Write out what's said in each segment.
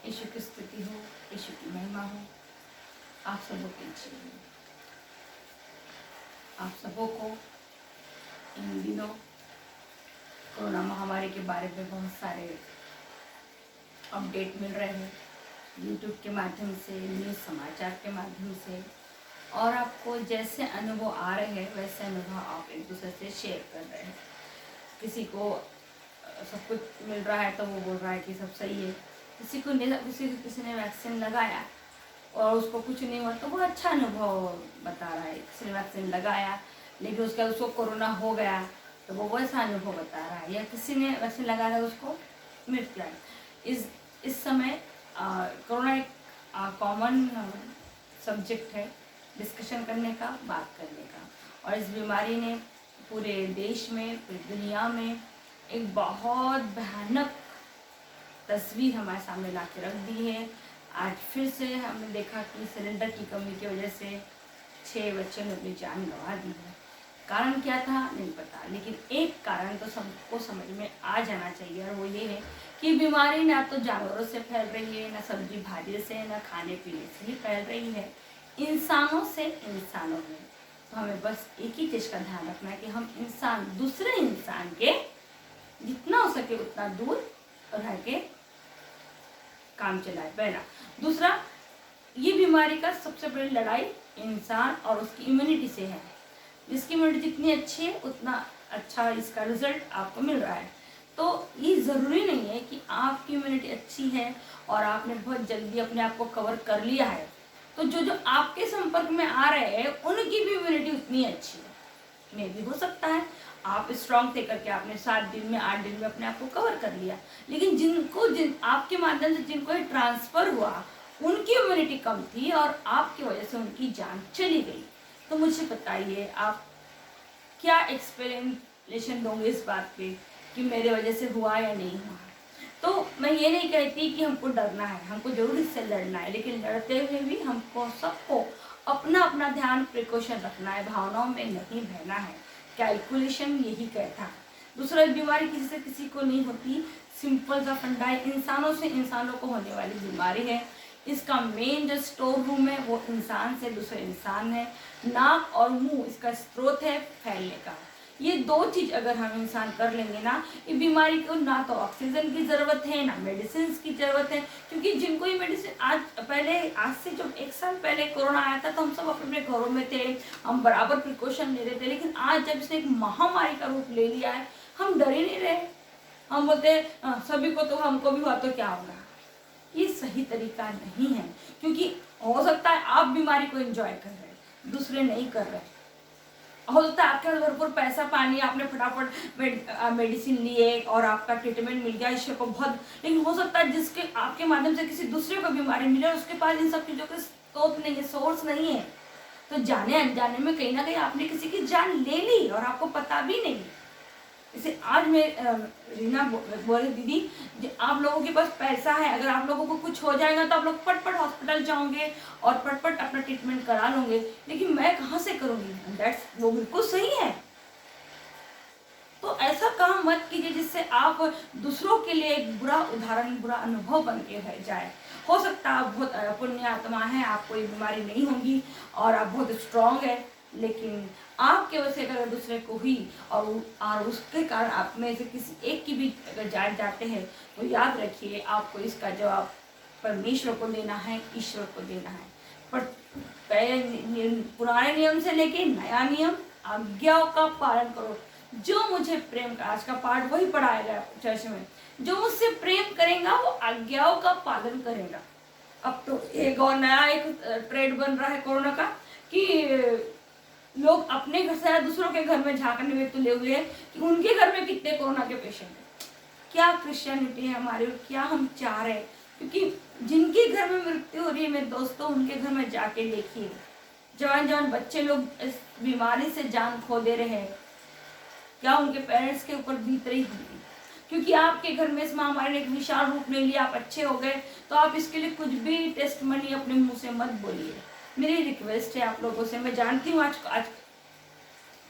यीशु की स्तुति हो, यीशु की महिमा हो। आप सबों के लिए आप सबों को इन दिनों कोरोना महामारी के बारे में बहुत सारे अपडेट मिल रहे हैं यूट्यूब के माध्यम से, न्यूज़ समाचार के माध्यम से, और आपको जैसे अनुभव आ रहे हैं वैसे अनुभव आप एक दूसरे से शेयर कर रहे हैं। किसी को सब कुछ मिल रहा है तो वो बोल रहा है कि सब सही है, किसी ने वैक्सीन लगाया और उसको कुछ नहीं हुआ तो वो अच्छा अनुभव बता रहा है। किसी ने वैक्सीन लगाया लेकिन उसको कोरोना हो गया तो वो वैसा अनुभव बता रहा है, या किसी ने वैक्सीन लगाया उसको मृत्यु आई। इस समय कोरोना एक कॉमन सब्जेक्ट है डिस्कशन करने का, बात करने का, और इस बीमारी ने पूरे देश में, पूरी दुनिया में एक बहुत भयानक तस्वीर हमारे सामने ला के रख दी है। आज फिर से हमने देखा कि सिलेंडर की कमी की वजह से 6 बच्चों ने अपनी जान गंवा दी है। कारण क्या था नहीं पता, लेकिन एक कारण तो सबको समझ में आ जाना चाहिए, और वो ये है कि बीमारी ना तो जानवरों से फैल रही है, ना सब्जी भाजी से, ना खाने पीने से ही फैल रही है, इंसानों से इंसानों में। तो हमें बस एक ही चीज़ का ध्यान रखना है कि हम इंसान दूसरे इंसान के जितना हो सके उतना दूर रह के काम चलाए। पहला। दूसरा, ये बीमारी का सबसे बड़ी लड़ाई इंसान और उसकी इम्यूनिटी से है। जिसकी इम्यूनिटी जितनी अच्छी है उतना अच्छा इसका रिजल्ट आपको मिल रहा है। तो ये ज़रूरी नहीं है कि आपकी इम्यूनिटी अच्छी है और आपने बहुत जल्दी अपने आप को कवर कर लिया है तो जो आपके संपर्क में आ रहे हैं उनकी भी इम्यूनिटी उतनी अच्छी है। मे भी हो सकता है आप स्ट्रांग थे करके आपने 7 दिन में 8 दिन में अपने आप को कवर कर लिया, लेकिन आपके माध्यम से जिनको ये ट्रांसफर हुआ उनकी इम्यूनिटी कम थी और आपकी वजह से उनकी जान चली गई। तो मुझे बताइए आप क्या एक्सप्लेनेशन दोगे इस बात पे कि मेरे वजह से हुआ या नहीं हुआ। तो मैं ये नहीं कहती कि हमको डरना है, हमको जरूर इससे लड़ना है, लेकिन लड़ते हुए भी हमको सबको अपना अपना ध्यान प्रिकॉशन रखना है, भावनाओं में नहीं बहना है। कैलकुलेशन यही कहता है। दूसरा, बीमारी किसी से किसी को नहीं होती, सिंपल सा फंडा है, इंसानों से इंसानों को होने वाली बीमारी है। इसका मेन जो स्टोर रूम है वो इंसान से दूसरे इंसान है। नाक और मुंह इसका स्रोत है फैलने का। ये 2 चीज अगर हम इंसान कर लेंगे ना, ये बीमारी को ना तो ऑक्सीजन की जरूरत है ना मेडिसिन की जरूरत है, क्योंकि जिनको ये मेडिसिन आज से जब 1 साल पहले कोरोना आया था तो हम सब अपने घरों में थे, हम बराबर प्रिकॉशन ले रहे थे, लेकिन आज जब इसने एक महामारी का रूप ले लिया है हम डर ही नहीं रहे। हम बोलते सभी को तो हमको भी हुआ तो क्या होगा। ये सही तरीका नहीं है, क्योंकि हो सकता है आप बीमारी को एंजॉय कर रहे हैं, दूसरे नहीं कर रहे। हो सकता है आपके पास भरपूर पैसा पानी, आपने फटाफट मेडिसिन लिए और आपका ट्रीटमेंट मिल गया, ईश्वर को बहुत, लेकिन हो सकता है जिसके आपके माध्यम से किसी दूसरे को बीमारी मिले उसके पास इन सब चीज़ों के स्रोत नहीं है, सोर्स नहीं है। तो जाने अनजाने में कहीं ना कहीं आपने किसी की जान ले ली और आपको पता भी नहीं। इसे आज मैं रीना बोले दीदी आप लोगों के पास पैसा है, अगर आप लोगों को कुछ हो जाएगा तो आप लोग पटपट हॉस्पिटल जाओगे और पटपट अपना ट्रीटमेंट करा लोगे, लेकिन मैं कहाँ से करूँगी। दैट्स वो बिल्कुल सही है। तो ऐसा काम मत कीजिए जिससे आप दूसरों के लिए एक बुरा उदाहरण, बुरा अनुभव बन के रह जाए। हो सकता है आप बहुत पुण्य आत्मा है, आपको ये बीमारी नहीं होगी और आप बहुत स्ट्रांग है, लेकिन आपके वजह से अगर दूसरे को हुई और उसके कारण आप में से किसी एक की भी अगर जान जाते हैं तो याद रखिए आपको इसका जवाब परमेश्वर को देना है, ईश्वर को देना है। पर पुराने नियम से लेके नया नियम, आज्ञाओं का पालन करो। जो मुझे प्रेम का, आज का पाठ वही पढ़ाया गया चर्च में, जो मुझसे प्रेम करेगा वो आज्ञाओं का पालन करेगा। अब तो एक और नया एक ट्रेंड बन रहा है कोरोना का कि लोग अपने घर से दूसरों के घर में झांकने में तुले हुए हैं कि उनके घर में कितने कोरोना के पेशेंट हैं। क्या क्रिश्चियनिटी है हमारी और क्या हम चाह रहे हैं, क्योंकि जिनके घर में मृत्यु हो रही है मेरे दोस्तों उनके घर में जाके देखिए, जवान जवान बच्चे लोग इस बीमारी से जान खो दे रहे हैं। क्या उनके पेरेंट्स के ऊपर बीत रही होगी, क्योंकि आपके घर में इस महामारी ने एक विशाल रूप ले लिया, आप अच्छे हो गए तो आप इसके लिए कुछ भी टेस्ट मनी अपने मुंह से मत बोलिए। मेरी रिक्वेस्ट है आप लोगों से, मैं जानती हूँ आज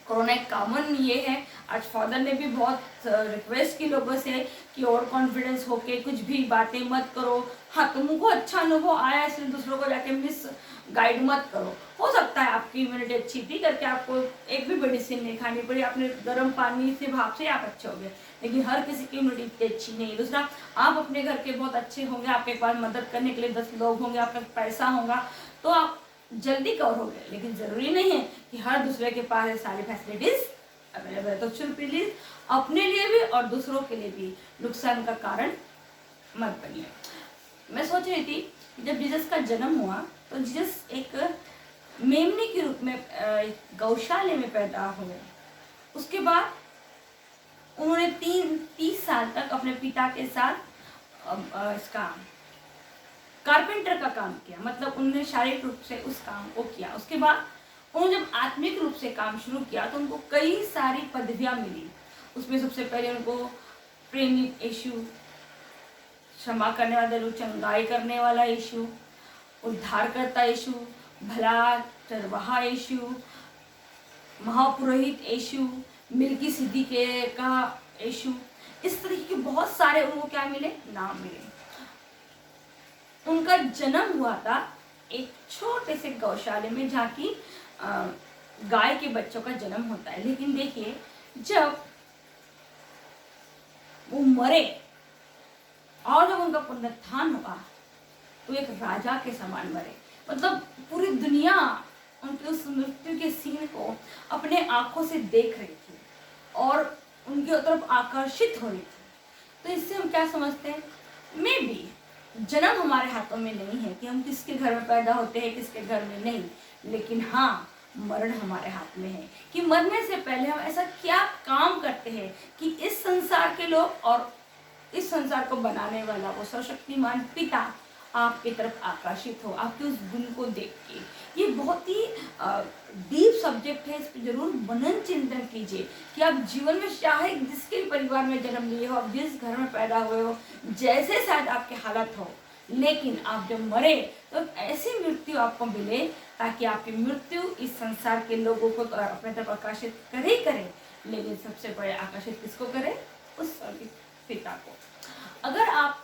कोरोना एक कॉमन ये है। आज फादर ने भी बहुत रिक्वेस्ट की लोगों से कि और कॉन्फिडेंस होके कुछ भी बातें मत करो। हाँ, तुमको अच्छा अनुभव आया इसलिए दूसरों को जाके मिस गाइड मत करो। हो सकता है आपकी इम्यूनिटी अच्छी थी करके आपको एक भी मेडिसिन नहीं खानी पड़ी, आपने गर्म पानी से भाप से आप अच्छे हो गए, लेकिन हर किसी की इम्यूनिटी इतनी अच्छी नहीं। दूसरा, आप अपने घर के बहुत अच्छे होंगे, आपके पास मदद करने के लिए 10 लोग होंगे, आपका पैसा होगा तो आप जल्दी कवर हो गए, लेकिन जरूरी नहीं है कि हर दूसरे के पास ये सारी फैसिलिटीज अवेलेबल है। तो प्लीज अपने लिए भी और दूसरों के लिए भी नुकसान का कारण मत बनिए। मैं सोच रही थी जब जीसस का जन्म हुआ तो जीसस एक मेमने के रूप में गौशाले में पैदा हुए। उसके बाद उन्होंने 30 साल तक अपने पिता के साथ इसका कारपेंटर का काम किया, मतलब उन्होंने शारीरिक रूप से उस काम को किया। उसके बाद उन्होंने जब आत्मिक रूप से काम शुरू किया तो उनको कई सारी पदवियां मिली। उसमें सबसे पहले उनको प्रेमिक यीशु, क्षमा करने वाला यीशु, चंगाई करने वाला यीशु, उद्धारकर्ता यीशु, भला चरवाहा यीशु, महापुरोहित यीशु, मिल्की सिद्दीके का यीशु, इस तरीके के बहुत सारे उनको क्या मिले, नाम मिले। उनका जन्म हुआ था एक छोटे से गौशाले में जहाँ की गाय के बच्चों का जन्म होता है। लेकिन देखिए जब वो मरे और जब उनका पुनरुत्थान हुआ तो एक राजा के समान मरे, मतलब पूरी दुनिया उनकी उस मृत्यु के सीन को अपने आंखों से देख रही थी और उनकी तरफ आकर्षित हो रही थी। तो इससे हम क्या समझते हैं, मे बी जन्म हमारे हाथों में नहीं है कि हम किसके घर में पैदा होते हैं किसके घर में नहीं, लेकिन हाँ मरण हमारे हाथ में है कि मरने से पहले हम ऐसा क्या काम करते हैं कि इस संसार के लोग और इस संसार को बनाने वाला वो सर्वशक्तिमान पिता आपकी तरफ आकर्षित हो, आपके उस गुण को देख के। ये बहुत ही डीप सब्जेक्ट है, इस पर जरूर मनन चिंतन कीजिए कि आप जीवन में चाहे जिसके परिवार में जन्म लिए हो, आप जिस घर में पैदा हुए हो, जैसे शायद आपके हालत हो, लेकिन आप जब मरे तो ऐसी मृत्यु आपको मिले ताकि आपकी मृत्यु इस संसार के लोगों को तो अपने तरफ आकर्षित करे, लेकिन सबसे बड़े आकर्षित किसको करे, उस पिता को। अगर आप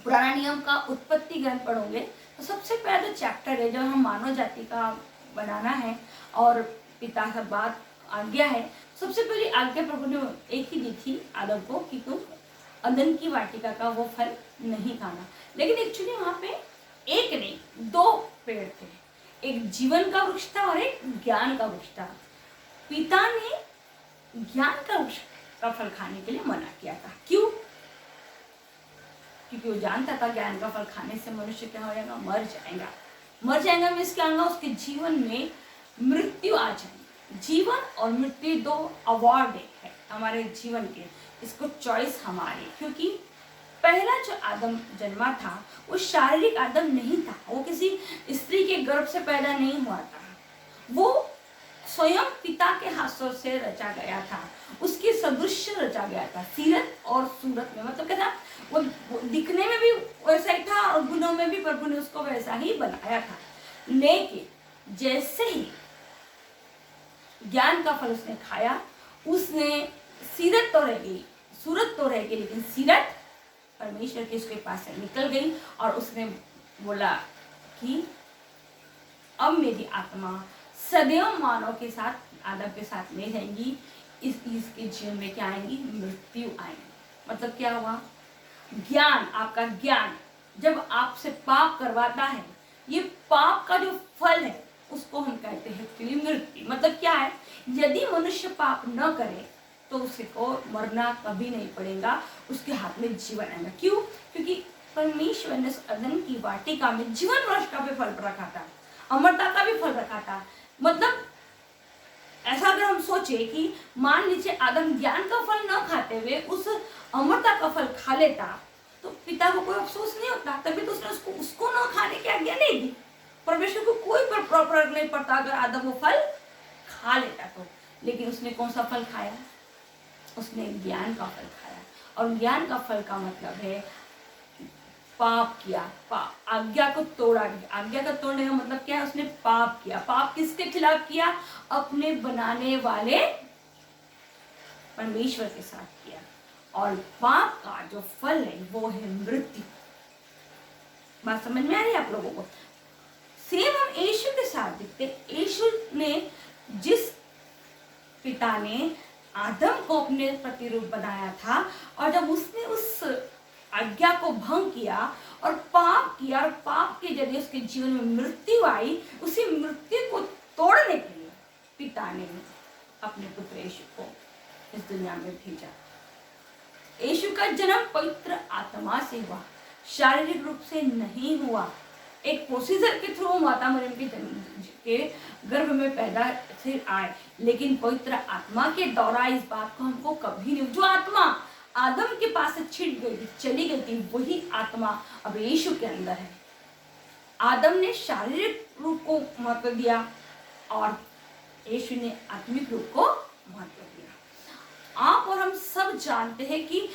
पुराना नियम का उत्पत्ति ग्रंथ पढ़ोगे तो सबसे पहला जो चैप्टर है, जब हम मानव जाति का बनाना है और पिता का बात आज्ञा है, सबसे पहली आज्ञा प्रभु ने एक ही दी थी आदम को कि तुम अदन की वाटिका का वो फल नहीं खाना। लेकिन एक्चुअली वहां पे एक नहीं 2 पेड़ थे, एक जीवन का वृक्ष था और एक ज्ञान का वृक्ष था। पिता ने ज्ञान का वृक्ष का फल खाने के लिए मना किया था। क्यों? क्योंकि वो जानता था ज्ञान का फल खाने से मनुष्य क्या हो जाएगा, मर जाएगा। मीन्स क्या होगा, उसके जीवन में मृत्यु आ जाएगी। जीवन और मृत्यु 2 अवार्ड है हमारे जीवन के, इसको चॉइस हमारी, क्योंकि पहला जो आदम जन्मा था वो शारीरिक आदम नहीं था, वो किसी स्त्री के गर्भ से पैदा नहीं हुआ था, वो स्वयं पिता के हाथों से रचा गया था, उसकी सदृश्य रचा गया था, सीरत और सूरत में, मतलब क्या था, वो दिखने में भी वैसा ही था और गुणों में भी प्रभु ने उसको वैसा ही बनाया था। लेकिन जैसे ही ज्ञान का फल उसने खाया, उसने सीरत तो रह गई, सूरत तो रह गई, लेकिन सीरत परमेश्वर के उसके पास से निकल गई और उसने बोला कि अब मेरी आत्मा सदैव मानव के साथ, आदम के साथ नहीं रहेंगी, इसके जीवन में क्या आएंगी, मृत्यु आएंगी। मतलब क्या हुआ, ज्ञान, आपका ज्ञान जब आपसे पाप करवाता है, ये पाप का जो फल है उसको हम कहते हैं कि मृत्यु। मतलब क्या है, यदि मनुष्य पाप न करे तो उसको मरना कभी नहीं पड़ेगा, उसके हाथ में जीवन आएगा। क्यों? क्योंकि परमेश्वर ने अदन की वाटिका में जीवन वृक्ष का भी फल रखा था, अमरता का भी फल रखा था। मतलब ऐसा अगर हम सोचे कि मान लीजिए आदम ज्ञान का फल न खाते हुए उस अमरता का फल खा लेता तो पिता को कोई अफसोस नहीं होता, तभी तो उसने उसको न खाने की आज्ञा नहीं दी। परमेश्वर को कोई फर्क नहीं पड़ता अगर आदम वो फल खा लेता तो। लेकिन उसने कौन सा फल खाया, उसने ज्ञान का फल खाया। और ज्ञान का फल का मतलब है पाप किया, आज्ञा को तोड़ा। आज्ञा का तोड़ने का मतलब क्या है? उसने पाप किया। पाप किसके खिलाफ किया? अपने बनाने वाले परमेश्वर के साथ किया। और पाप का जो फल है वो है मृत्यु। बात समझ में आ रही है आप लोगों को? सेम हम यीशु के साथ देखते। यीशु ने, जिस पिता ने आदम को अपने प्रतिरूप बनाया था, और जब उसने उस आज्ञा को भंग किया और पाप किया, और पाप के जरिए उसके जीवन में मृत्यु आई, उसी मृत्यु को तोड़ने के लिए पिता ने अपने पुत्र यीशु को इस दुनिया में भेजा। यीशु का जन्म पवित्र आत्मा से हुआ, शारीरिक रूप से नहीं हुआ। एक प्रोसीजर के थ्रू माता मरियम के गर्भ में पैदा से आए, लेकिन पवित्र आत्मा के द्वारा इस बात को हमको कभी नहीं। जो आत्मा आदम के पास से छिड़ गई, चली गई थी, वही आत्मा अब यीशु के अंदर है। आदम ने शारीरिक रूप को महत्व दिया और यीशु ने आत्मिक रूप को महत्व दिया। आप और हम सब जानते हैं कि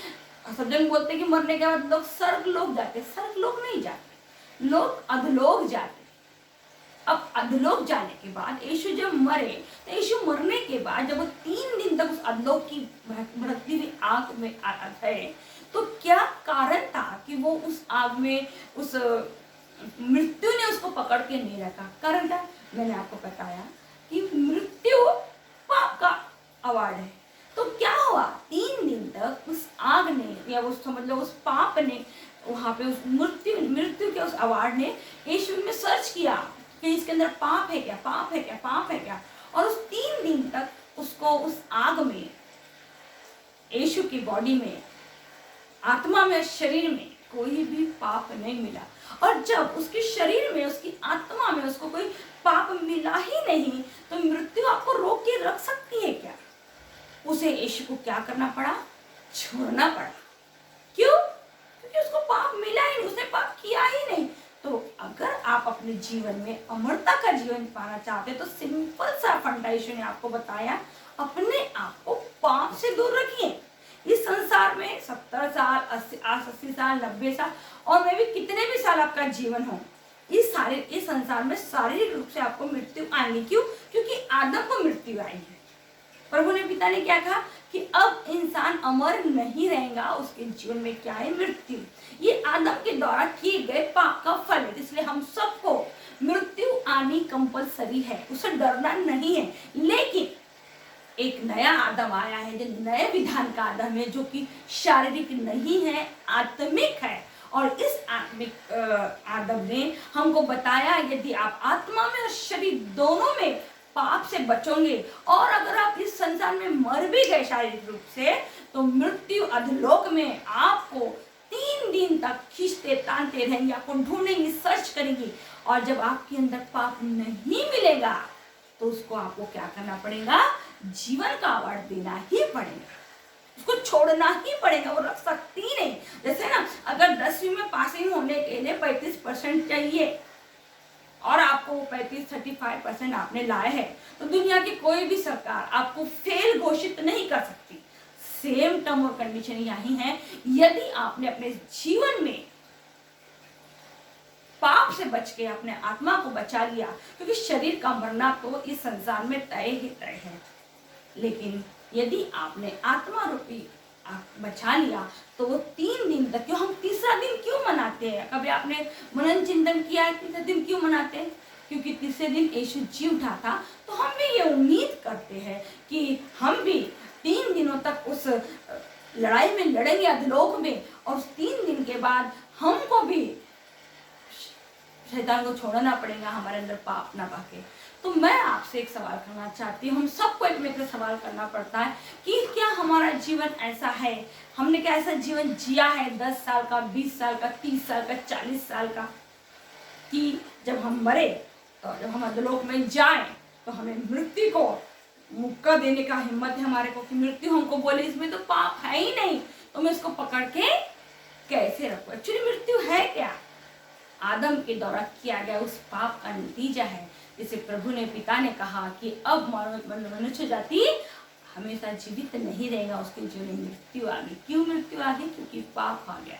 सब जन बोलते हैं कि मरने के बाद लोग स्वर्ग लोग जाते। स्वर्ग लोग नहीं जाते, लोग अधलोक जाते। अब अधलोक जाने के बाद यीशु जब मरे, तो यीशु मरने के बाद जब वो 3 दिन तक उस अधलोक की भड़कती हुई आग में थे, तो क्या कारण था कि वो उस आग में, उस मृत्यु ने उसको पकड़ के नहीं रखा? कारण था, मैंने आपको बताया कि मृत्यु पाप का अवार्ड है। तो क्या हुआ? 3 दिन तक उस आग ने, या उस समझ लो उस पाप ने, वहां पे उस मृत्यु के उस अवार्ड ने यीशु में सर्च किया कि इसके अंदर पाप है क्या, पाप है क्या, पाप है क्या। और उस 3 दिन तक उसको उस आग में, यीशु की बॉडी में, आत्मा में, शरीर में कोई भी पाप नहीं मिला। और जब उसके शरीर में, उसकी आत्मा में उसको कोई पाप मिला ही नहीं, तो मृत्यु आपको रोक के रख सकती है क्या? उसे यीशु को क्या करना पड़ा? छोड़ना पड़ा। क्यों? क्योंकि उसको पाप मिला ही नहीं, उसने पाप किया ही नहीं। तो अगर आप अपने जीवन में अमरता का जीवन पाना चाहते हैं, तो सिंपल सा फंडा यीशु ने आपको बताया, अपने आप को पाप से दूर रखिए। इस संसार में 70 साल, 80 साल, 90 साल, और मैं भी कितने भी साल आपका जीवन हो, इस संसार में शारीरिक रूप से आपको मृत्यु आएगी। क्यों? क्योंकि आदम को मृत्यु आई है। प्रभु ने, पिता ने क्या कहा कि अब इंसान अमर नहीं रहेगा, उसके जीवन में क्या है? मृत्यु। ये आदम के द्वारा किए गए पाप का फल है। इसलिए हम सबको मृत्यु आनी कंपलसरी है, उसे डरना नहीं है। लेकिन एक नया आदम आया है, जो नए विधान का आदम है, जो कि शारीरिक नहीं है, आत्मिक है। और इस आत्मिक आदम ने हमको बताया, यदि आप आत्मा में और शरीर दोनों में पाप से बचोगे, और अगर आप इस संसार में मर भी गए शारीरिक रूप से, तो मृत्यु अधलोक में आपको 3 दिन तक खींचते तानते रहेंगे, आपको ढूंढेंगी, सर्च करेंगी। और जब आपके अंदर पाप नहीं मिलेगा, तो उसको आपको क्या करना पड़ेगा? जीवन का अवार्ड देना ही पड़ेगा, उसको छोड़ना ही पड़ेगा, वो रख सकती ही नहीं। जैसे ना, अगर 10वीं में पासिंग होने के लिए 35% चाहिए, और आपको 35-35% आपने लाए हैं, तो दुनिया की कोई भी सरकार आपको फेल घोषित नहीं कर सकती। सेम टर्म और कंडीशन यही है। यदि आपने अपने जीवन में पाप से बच के अपने आत्मा को बचा लिया, क्योंकि शरीर का मरना तो इस संसार में तय ही तय है, लेकिन यदि आपने आत्मा रूपी बचा लिया, तो वो 3 दिन तक, क्यों हम तीसरा दिन क्यों मनाते हैं? कभी आपने मनन चिंतन किया है तीसरा दिन क्यों मनाते हैं? क्योंकि तीसरे दिन यीशु जी उठा था। तो हम भी ये उम्मीद करते हैं कि हम भी 3 दिनों तक उस लड़ाई में लड़ेंगे अधलोक में, और उस 3 दिन के बाद हमको भी शैतान को छोड़ना पड़ेगा, हमारे अंदर पाप ना पाके। तो मैं आपसे एक सवाल करना चाहती हूँ, हम सबको एक में सवाल करना पड़ता है कि क्या हमारा जीवन ऐसा है, हमने क्या ऐसा जीवन जिया है 10 साल का, 20 साल का, 30 साल का, 40 साल का, कि जब हम मरे, तो जब हम अधोलोक में जाएं, तो हमें मृत्यु को मुक्का देने का हिम्मत है हमारे को, कि मृत्यु हमको बोले इसमें तो पाप है ही नहीं, तो मैं इसको पकड़ के कैसे रखूं? एक्चुअली मृत्यु है क्या? आदम के द्वारा किया गया उस पाप का नतीजा है। जिसे प्रभु ने, पिता ने कहा कि अब मनुष्य जाति हमेशा जीवित नहीं रहेगा, उसके जीवन में मृत्यु आ गई। क्यों मृत्यु आ गई? क्योंकि पाप आ गया।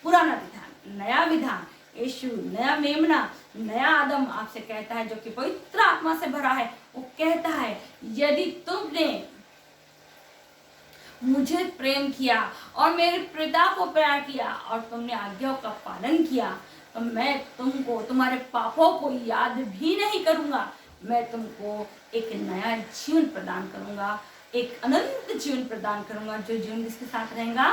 पुराना विधान, नया विधान, यीशु नया मेमना, नया आदम आपसे कहता है, जो कि पवित्र आत्मा से भरा है। वो कहता है, यदि तुमने मुझे प्रेम किया और मेरे पिता को प्यार किया और तुमने आज्ञाओं का पालन किया, तो मैं तुमको तुम्हारे पापों को याद भी नहीं करूंगा। मैं तुमको एक नया जीवन प्रदान करूंगा, एक अनंत जीवन प्रदान करूंगा, जो जीवन किसके साथ रहेगा?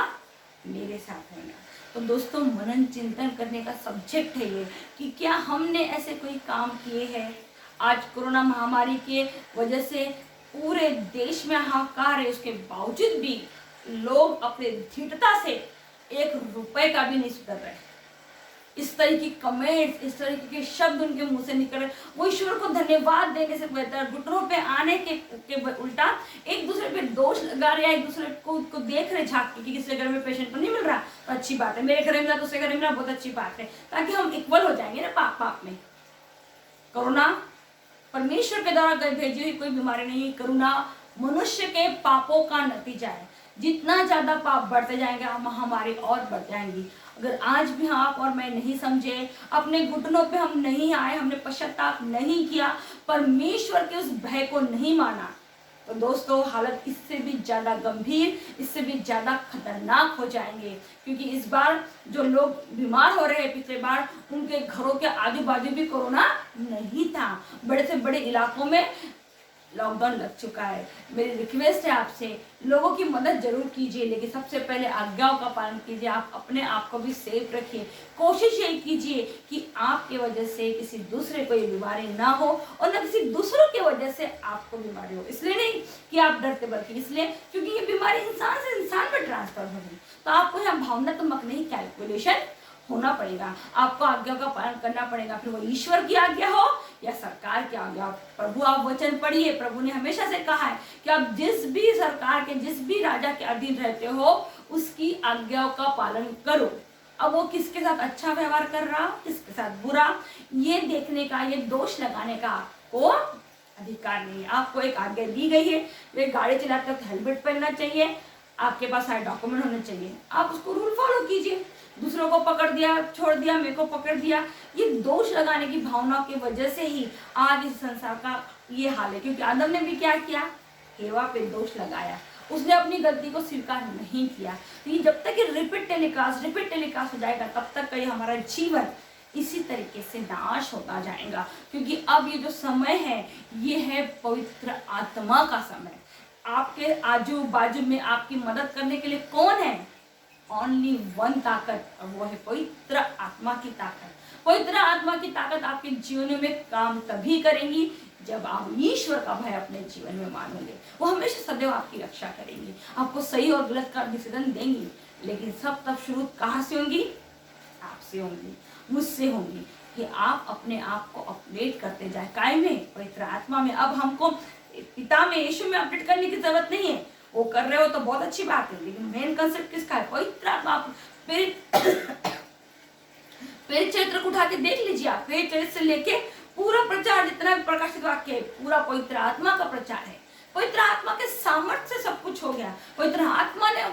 मेरे साथ रहेगा। तो दोस्तों, मनन चिंतन करने का सब्जेक्ट है ये, कि क्या हमने ऐसे कोई काम किए हैं। आज कोरोना महामारी के वजह से पूरे देश में हाहाकार है, उसके बावजूद भी लोग अपने धीरता से 1 रुपए का भी नहीं सुधर रहे। इस तरह की कमेंट्स, इस तरह के शब्द उनके मुंह से निकल रहे, वो ईश्वर को धन्यवाद देने से बेहतर घुटनों पे आने के उल्टा एक दूसरे पे दोष लगा रहे, एक दूसरे को देख रहे झांक के, कि किसी घर में पेशेंट को नहीं मिल रहा तो अच्छी बात है, मेरे घर में मिला दूसरे घर में मिला बहुत अच्छी बात है, ताकि हम इक्वल हो जाएंगे ना पाप में। कोरोना परमेश्वर के द्वारा भेजी हुई कोई बीमारी नहीं, करुणा मनुष्य के पापों का नतीजा है। जितना ज्यादा पाप बढ़ते जाएंगे, महामारी और बढ़ जाएंगी। अगर आज भी आप और मैं नहीं समझे, अपने घुटनों पे हम नहीं आए, हमने पश्चाताप नहीं किया, परमेश्वर के उस भय को नहीं माना, तो दोस्तों हालत इससे भी ज्यादा गंभीर, इससे भी ज्यादा खतरनाक हो जाएंगे। क्योंकि इस बार जो लोग बीमार हो रहे हैं, पिछले बार उनके घरों के आजू बाजू भी कोरोना नहीं था, बड़े से बड़े इलाकों में लॉकडाउन लग चुका है। मेरी रिक्वेस्ट है आपसे, लोगों की मदद जरूर कीजिए, लेकिन सबसे पहले आज्ञाओं का पालन कीजिए। आप अपने आप को भी सेफ रखिए। कोशिश यही कीजिए कि आपके वजह से किसी दूसरे को ये बीमारी ना हो, और न किसी दूसरों की वजह से आपको बीमारी हो। इसलिए नहीं कि आप डरते, बल्कि इसलिए क्योंकि ये बीमारी इंसान से इंसान में ट्रांसफर होगी। तो आपको यहाँ भावनात्मक नहीं, कैलकुलेशन होना पड़ेगा। आपको आज्ञा का पालन करना पड़ेगा, फिर वो ईश्वर की आज्ञा हो या सरकार की आज्ञा। प्रभु आप वचन पढ़िए, प्रभु ने हमेशा से कहा है कि आप जिस भी सरकार के, जिस भी राजा के अधीन रहते हो, उसकी आज्ञाओं का पालन करो। अब वो किसके साथ अच्छा व्यवहार कर रहा, किसके साथ बुरा, ये देखने का, ये दोष लगाने का आपको अधिकार नहीं है। आपको एक आज्ञा दी गई है, वे गाड़ी चलाते वक्त हेलमेट पहनना चाहिए, आपके पास सारे डॉक्यूमेंट होने चाहिए, आप उसको रूल फॉलो कीजिए। दूसरों को पकड़ दिया, छोड़ दिया, मेरे को पकड़ दिया, ये दोष लगाने की भावना की वजह से ही आज इस संसार का ये हाल है। क्योंकि आदम ने भी क्या किया, हेवा पे दोष लगाया, उसने अपनी गलती को स्वीकार नहीं किया। तो ये जब तक रिपीट टेलीकास्ट हो जाएगा, तब तक का ये हमारा जीवन इसी तरीके से नाश होता जाएगा। क्योंकि अब ये जो समय है, ये है पवित्र आत्मा का समय। आपके आजू बाजू में आपकी मदद करने के लिए कौन है? ओनली वन ताकत, और वो है पवित्र आत्मा की ताकत। पवित्र आत्मा की ताकत आपके जीवन में काम तभी करेंगी जब आप ईश्वर का भय अपने जीवन में मानोगे। वो हमेशा सदैव आपकी रक्षा करेंगी, आपको सही और गलत का डिसीजन देंगी। लेकिन सब तब शुरू कहाँ से होंगी? आपसे होंगी, मुझसे होंगी, कि आप अपने आप को अपडेट करते जाए। काय में? पवित्र आत्मा में। अब हमको पिता में, यीशु में अपडेट करने की जरूरत नहीं है। वो कर रहे हो तो बहुत अच्छी बात है, लेकिन मेन कंसेप्ट किसका है? पवित्र आत्मा। प्रेरित चरित्र को उठा के देख लीजिए आप। प्रेरित चरित्र से लेके पूरा प्रचार, जितना भी प्रकाशित वाक्य है, पूरा पवित्र आत्मा का प्रचार है। पवित्र आत्मा के सामर्थ्य से सब कुछ हो गया। पवित्र आत्मा ने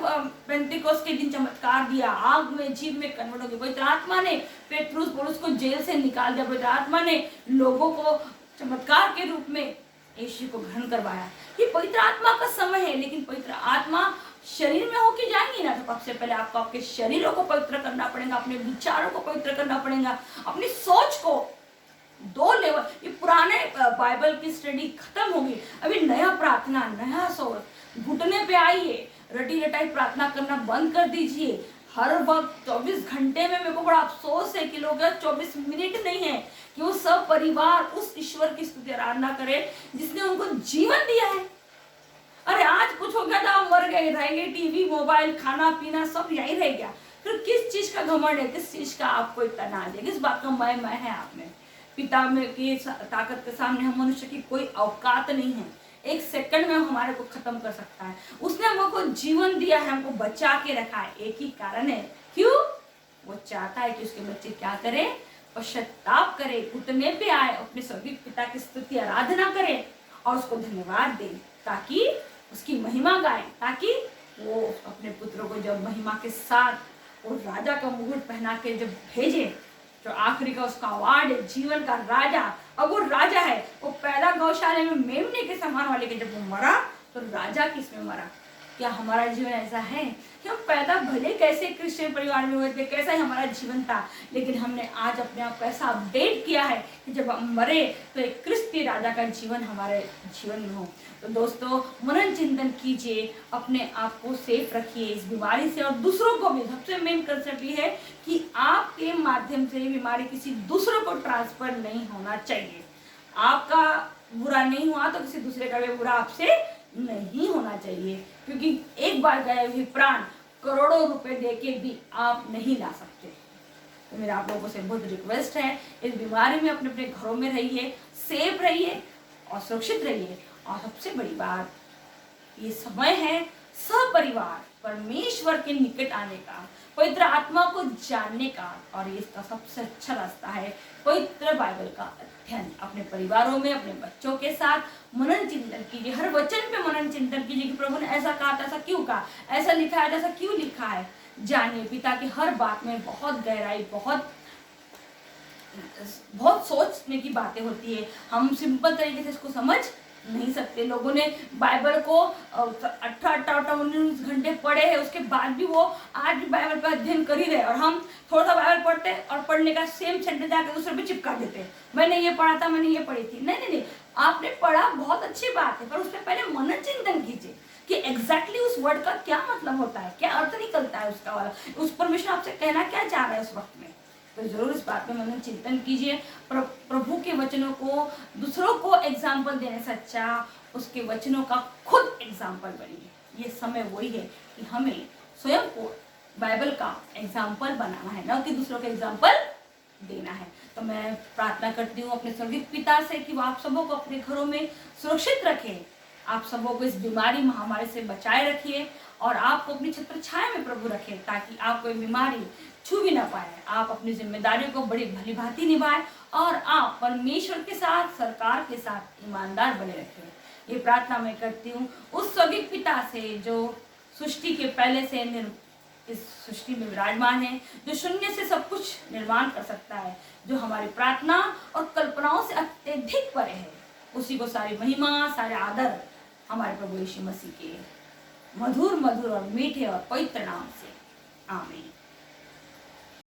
पेंटिकोस के दिन चमत्कार दिया, आग में, जीव में कन्वर्ट हो गया। पवित्र आत्मा ने पेट्रुस पौलुस को जेल से निकाल दिया। पवित्र आत्मा ने लोगों को चमत्कार के रूप में यीशु को ग्रहण करवाया। ये पवित्र आत्मा का समय है। लेकिन पवित्र आत्मा शरीर में होके जाएंगी ना, तो सबसे पहले आपको आपके शरीरों को पवित्र करना पड़ेगा, अपने विचारों को पवित्र करना पड़ेगा, अपनी सोच को। 2 लेवल, ये पुराने बाइबल की स्टडी खत्म होगी, अभी नया प्रार्थना, नया सोच। घुटने पे आइए, रटी रटाई प्रार्थना करना बंद कर दीजिए। हर वक्त 24 घंटे में, मेरे को बड़ा अफसोस है कि लोग 24 मिनट नहीं है कि वो सब परिवार उस ईश्वर की स्तुति आराधना करे जिसने उनको जीवन दिया है। अरे आज कुछ हो गया था, मर गए, रह गए, टीवी, मोबाइल, खाना पीना सब यही रह गया। फिर किस चीज का घमंड है, किस चीज का आपको इतना नाज है, किस बात का मैं है आप में? पिता में की ताकत के सामने हम मनुष्य की कोई औकात नहीं है। 1 सेकंड में हमारे को खत्म कर सकता है। उसने हमको जीवन दिया है, हमको बचा के रखा है। एक ही कारण है, क्यों? वो चाहता है कि उसके बच्चे क्या करें? पश्चाताप करे, घुटने पे आए, अपने स्वर्गीय पिता की स्तुति आराधना करे और उसको धन्यवाद दे, ताकि उसकी महिमा गाए, ताकि वो अपने पुत्रों को जब महिमा के साथ वो राजा का मुकुट पहना के जब भेजे, जो आखिरी का उसका अवार्ड है जीवन का राजा, अब वो राजा है, वो पैदा गौशाले में मेमने के समान वाले के जब वो मरा तो राजा किसमें मरा। क्या हमारा जीवन ऐसा है कि हम पैदा भले कैसे क्रिश्चियन परिवार में हुए थे, कैसा ही हमारा जीवन था, लेकिन हमने आज अपने आप को ऐसा अपडेट किया है कि जब हम मरे तो एक क्रिस्ती राजा का जीवन हमारे जीवन में हो। तो दोस्तों मनन चिंतन कीजिए, अपने आप को सेफ रखिए इस बीमारी से, और दूसरों को भी। सबसे मेन कंसेप्ट ये है कि आपके माध्यम से बीमारी किसी दूसरों को ट्रांसफर नहीं होना चाहिए। आपका बुरा नहीं हुआ तो किसी दूसरे का भी बुरा आपसे नहीं होना चाहिए, क्योंकि एक बार गए हुए प्राण करोड़ों रुपए देके भी आप नहीं ला सकते। तो मेरा आप लोगों से बहुत रिक्वेस्ट है, इस बीमारी में अपने अपने घरों में रहिए, सेफ रहिए और सुरक्षित रहिए। और सबसे बड़ी बात, ये समय है सपरिवार परमेश्वर के निकट आने का, पवित्र आत्मा को जानने का, और ये इसका सबसे अच्छा रास्ता है पवित्र बाइबल का अध्ययन। अपने परिवारों में अपने बच्चों के साथ मनन चिंतन कीजिए, हर वचन पे मनन चिंतन कीजिए कि प्रभु ने ऐसा कहा था, ऐसा क्यों कहा, ऐसा लिखा है, ऐसा क्यों लिखा है। जानिए पिता की हर बात में बहुत गहराई, बहुत सोचने की बातें होती है। हम सिंपल तरीके से इसको समझ नहीं सकते। लोगों ने बाइबल को 18-19 घंटे पढ़े हैं, उसके बाद भी वो आज भी बाइबल पर अध्ययन कर ही रहे, और हम थोड़ा सा बाइबल पढ़ते हैं और पढ़ने का सेम सेंटेंस जाकर दूसरे पे चिपका देते हैं, मैंने ये पढ़ा था, मैंने ये पढ़ी थी। नहीं नहीं नहीं, आपने पढ़ा बहुत अच्छी बात है, पर उसमें पहले मनन चिंतन कीजिए कि एग्जैक्टली उस वर्ड का क्या मतलब होता है, क्या अर्थ निकलता है उसका वाला, उस परमेश्वर आपसे कहना क्या चाह रहा है उस वक्त में। तो जरूर इस बात में मनन चिंतन कीजिए। प्रभु के वचनों को दूसरों को एग्जाम्पल देने से अच्छा उसके वचनों का खुद एग्जाम्पल बनिए। ये समय वही है कि हमें स्वयं को बाइबल का एग्जाम्पल बनाना है, न कि दूसरों के एग्जाम्पल देना है। तो मैं प्रार्थना करती हूँ अपने स्वर्गीय पिता से कि वो आप सबों को अपने घरों में सुरक्षित रखें, आप सबों को इस बीमारी महामारी से बचाए रखिए, और आपको अपनी छत्र छाया में प्रभु रखें, ताकि आपको ये बीमारी छू भी ना पाए। आप अपनी जिम्मेदारियों को बड़ी भली भांति निभाएं, और आप परमेश्वर के साथ, सरकार के साथ ईमानदार बने रखें। ये प्रार्थना मैं करती हूँ उस स्वर्गीय पिता से जो सृष्टि के पहले से इस सृष्टि में विराजमान है, जो शून्य से सब कुछ निर्माण कर सकता है, जो हमारी प्रार्थना और कल्पनाओं से अत्यधिक परे है। उसी को सारी महिमा, सारे आदर हमारे प्रभु यीशु मसीह के मधुर मधुर और मीठे और पवित्र नाम से, आमीन।